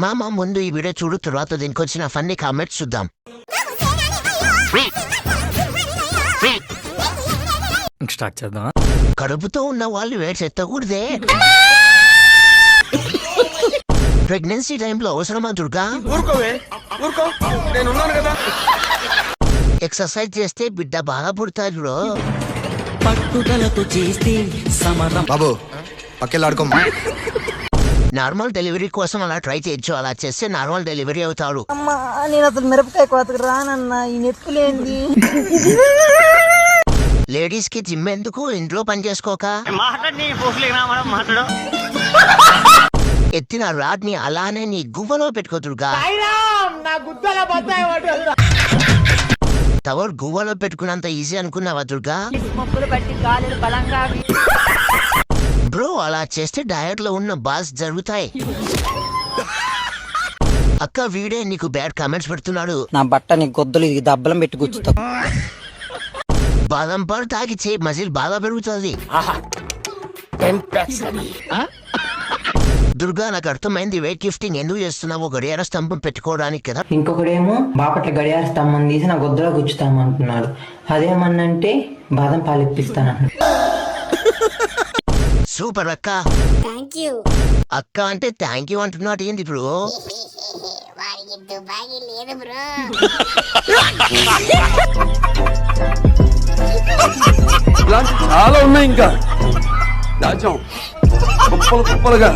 మామ ముందు ఈ వీడియో చూడు, తర్వాత దీనికి వచ్చిన ఫన్నీ కామెంట్స్ చూద్దాం. స్టార్ట్ చేద్దాం. కడుపుతో ఉన్న వాళ్ళు వేడి ఎత్తకూడదే. ప్రెగ్నెన్సీ టైంలో అవసరమా దుర్గా? ఎక్సర్సైజ్ చేస్తే బిడ్డ బాగా పుడతారు. పట్టుదలతో చేస్తే సమరం. బాబు పక్కెళ్ళాడుకో. నార్మల్ డెలివరీ కోసం అలా ట్రై చేయొచ్చు. అలా చేస్తే నార్మల్ డెలివరీ అవుతాడు. అమ్మా నేను అసలు మిరపకాయ కోతకు రానన్నా, ఈ నొప్పులేంది? లేడీస్ కి జిమ్ ఎందుకు, ఇంట్లో పని చేసుకోక. ఎత్తిన రాడ్ ని అలానే నీ గువ్వలో పెట్టుకోదురుగా. టవర్ గువ్వలో పెట్టుకున్నంత ఈజీ అనుకున్నావా దుర్గా? బ్రో అలా చేస్తే డయట్ లో ఉన్న బాస్ జరుగుతాయి. అక్క వీడే నీకు బ్యాడ్ కామెంట్స్ పెడుతున్నాడు. నా బట్ట నీ గొద్దులు ఇది దబ్బలం పెట్టి గుచ్చుతా. బాదం పాలు తాగి చేయి మజిల్ బాగా పెరుగుతుంది. దుర్గా నాకు అర్థమైంది. వెయిట్ లిఫ్టింగ్ ఎందుకు చేస్తున్నావు? గడియార స్తంభం పెట్టుకోవడానికి కదా. ఇంకొకడేమో బాపట్ల గడియార స్తంభం తీసి నా గొద్దులో గుచ్చుతామంటున్నాడు. అదేమన్నంటే బాదం పాలు ఇప్పిస్తానంటున్నాడు. సూపర్ అక్క. అక్క అంటే థ్యాంక్ యూ అంటున్నాడు. ఏంటి బ్రో? ఇలాంటి చాలా ఉన్నాయి ఇంకా దాచాం కుప్పలుగా.